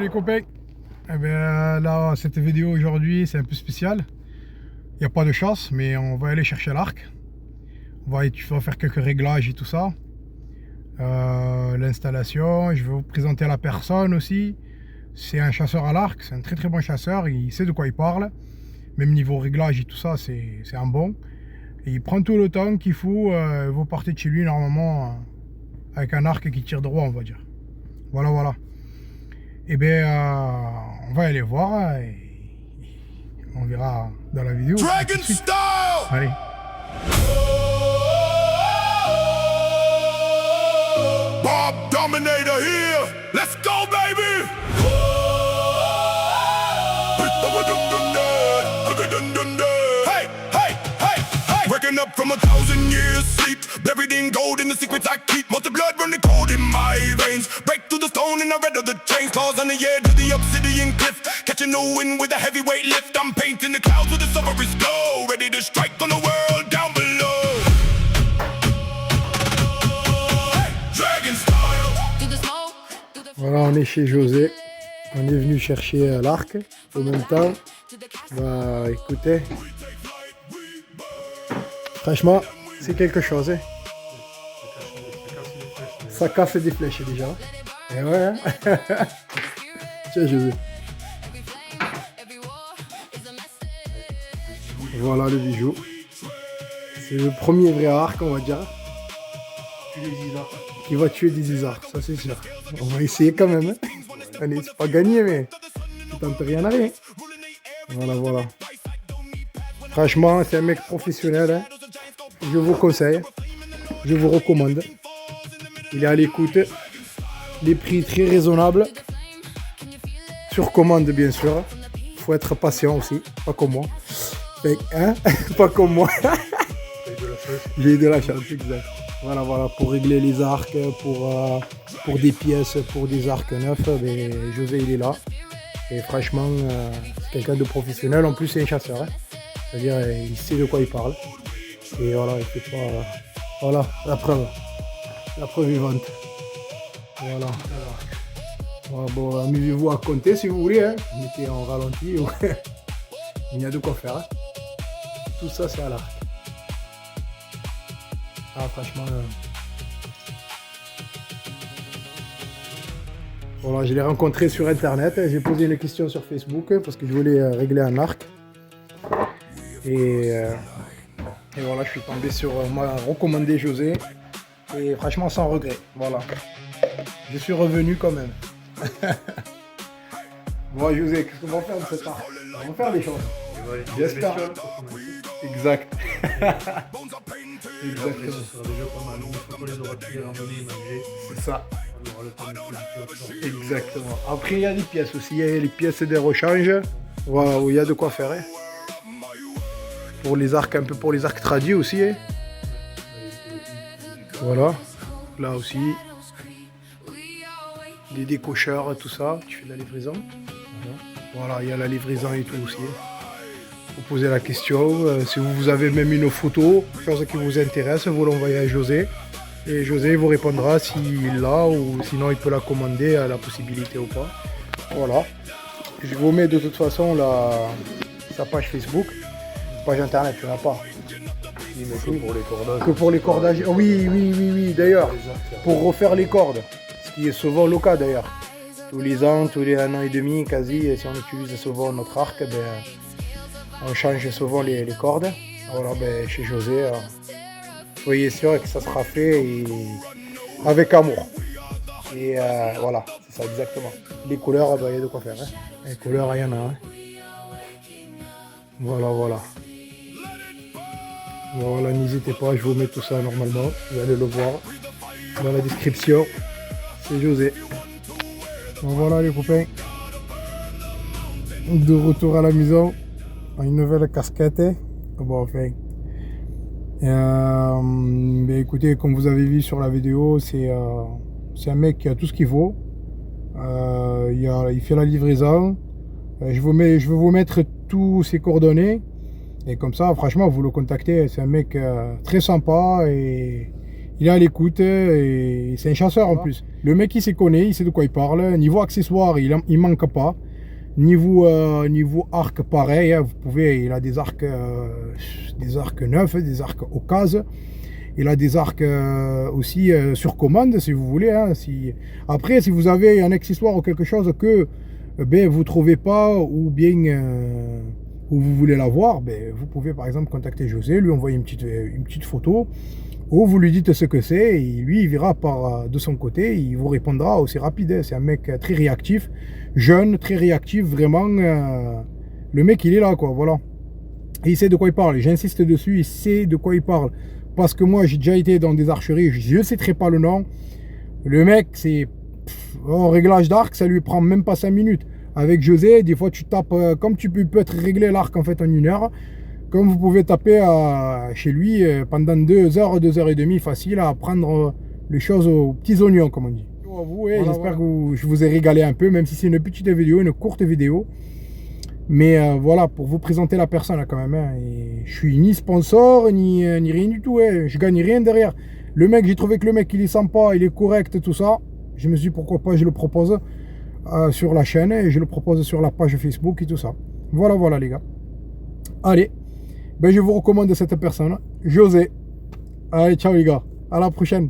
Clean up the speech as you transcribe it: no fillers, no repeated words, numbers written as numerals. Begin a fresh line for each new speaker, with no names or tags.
les copains. Eh bien, là, cette vidéo aujourd'hui, c'est un peu spécial. Il n'y a pas de chasse, mais on va aller chercher l'arc. On va faire quelques réglages et tout ça. L'installation, je vais vous présenter la personne aussi. C'est un chasseur à l'arc, c'est un très très bon chasseur, il sait de quoi il parle. Même niveau réglage et tout ça, c'est un bon. Et il prend tout le temps qu'il faut. Vous partez de chez lui normalement avec un arc qui tire droit, on va dire. Voilà, voilà. Et bien, on va aller voir et on verra dans la vidéo.
Dragon Style!
Allez.
Bob Dominator here! Let's go, baby! Hey, hey, hey, hey! Waking up from 1,000 years sleep, buried in gold in the secrets I keep. Most of blood running cold in my veins. Break through the stone in the red of the chains. Claws on the air to the obsidian cliff. Catching the wind with a heavyweight lift. I'm painting the clouds with a sulphurous glow. Ready to strike on the world down below. Hey, Dragon Style!
Voilà, on est chez José. On est venu chercher l'arc. En même temps, bah écoutez, franchement, c'est quelque chose. Hein. Ça casse des flèches déjà. Et ouais. Hein. Tiens José. Voilà le bijou. C'est le premier vrai arc, on va dire. Qui va tuer des isards, ça c'est sûr. On va essayer quand même. Hein. Allez, c'est pas gagné, mais tu tentes rien à rien. Voilà, voilà. Franchement, c'est un mec professionnel. Hein. Je vous conseille. Je vous recommande. Il est à l'écoute. Les prix très raisonnables. Sur commande, bien sûr. Il faut être patient aussi. Pas comme moi. Hein? Pas comme moi. J'ai eu de la chance, exact. Voilà, voilà, pour régler les arcs, pour des pièces, pour des arcs neufs, ben, José il est là. Et franchement, c'est quelqu'un de professionnel, en plus c'est un chasseur. Hein. C'est-à-dire, il sait de quoi il parle. Et voilà, il fait pas... voilà, la preuve vivante. Voilà. Voilà, bon, amusez-vous à compter si vous voulez, hein. Mettez en ralenti, ouais. Il y a de quoi faire. Hein. Tout ça, c'est à l'arc. Ah, franchement. Voilà, je l'ai rencontré sur internet. J'ai posé une question sur Facebook parce que je voulais régler un arc. Et voilà, je suis tombé sur moi recommandé José. Et franchement, sans regret. Voilà. Je suis revenu quand même. Bon, José, qu'est-ce qu'on va faire de cet arc? On va faire des choses. J'espère. Exact. Exactement. C'est ça. Exactement. Après, il y a des pièces aussi. Il y a les pièces de rechange. Voilà, où il y a de quoi faire. Hein. Pour les arcs, un peu pour les arcs tradis aussi. Hein. Voilà. Là aussi. Les décocheurs, tout ça. Tu fais de la livraison. Voilà, il y a la livraison et tout aussi. Vous posez la question, si vous avez même une photo, chose qui vous intéresse, vous l'envoyez à José. Et José vous répondra s'il l'a ou sinon il peut la commander à la possibilité ou pas. Voilà. Je vous mets de toute façon sa page Facebook. Page internet, tu n'en as pas.
Que pour les cordages.
Que pour les cordages. Oui, d'ailleurs. Pour refaire les cordes. Ce qui est souvent le cas d'ailleurs. Tous les ans, tous les 1 an et demi, quasi, si on utilise souvent notre arc, ben, on change souvent les cordes. Alors ben, chez José, soyez sûr que ça sera fait et avec amour. Et voilà, c'est ça exactement. Les couleurs, ben, il y a de quoi faire. Hein. Les couleurs, il y en a. Hein. Voilà, voilà. Voilà, n'hésitez pas, je vous mets tout ça normalement. Vous allez le voir dans la description. C'est José. Bon, voilà les copains. De retour à la maison. Une nouvelle casquette. Bon, enfin. Ben, écoutez, comme vous avez vu sur la vidéo, c'est un mec qui a tout ce qu'il faut. Il fait la livraison. Je vais vous mettre tous ses coordonnées. Et comme ça, franchement, vous le contactez. C'est un mec très sympa et Il est à l'écoute et c'est un chasseur en plus. Le mec il s'y connaît, il sait de quoi il parle. Niveau accessoires, il manque pas. Niveau arc, pareil. Hein, il a des arcs neufs, des arcs occasions. Il a des arcs aussi sur commande si vous voulez. Hein, Après, si vous avez un accessoire ou quelque chose que vous ne trouvez pas ou bien où vous voulez l'avoir, vous pouvez par exemple contacter José, lui envoyer une petite photo. Ou vous lui dites ce que c'est, et lui il verra de son côté, il vous répondra aussi rapide. C'est un mec très réactif, jeune, très réactif, vraiment. Le mec il est là quoi, voilà. Et il sait de quoi il parle, j'insiste dessus, il sait de quoi il parle. Parce que moi j'ai déjà été dans des archeries, je ne citerai pas le nom. Le mec c'est en réglage d'arc, ça lui prend même pas 5 minutes. Avec José, des fois tu tapes, comme tu peux être régler l'arc en fait en 1 heure. Comme vous pouvez taper chez lui pendant 2 heures, 2 heures et demie, facile à apprendre les choses aux petits oignons, comme on dit. J'espère que je vous ai régalé un peu, même si c'est une petite vidéo, une courte vidéo. Mais voilà, pour vous présenter la personne quand même. Hein, et je suis ni sponsor, ni rien du tout. Hein, je gagne rien derrière. Le mec, j'ai trouvé que le mec, il est sympa, il est correct, tout ça. Je me suis dit, pourquoi pas, je le propose sur la chaîne et je le propose sur la page Facebook et tout ça. Voilà les gars. Allez. Je vous recommande cette personne, José. Allez, ciao les gars, à la prochaine.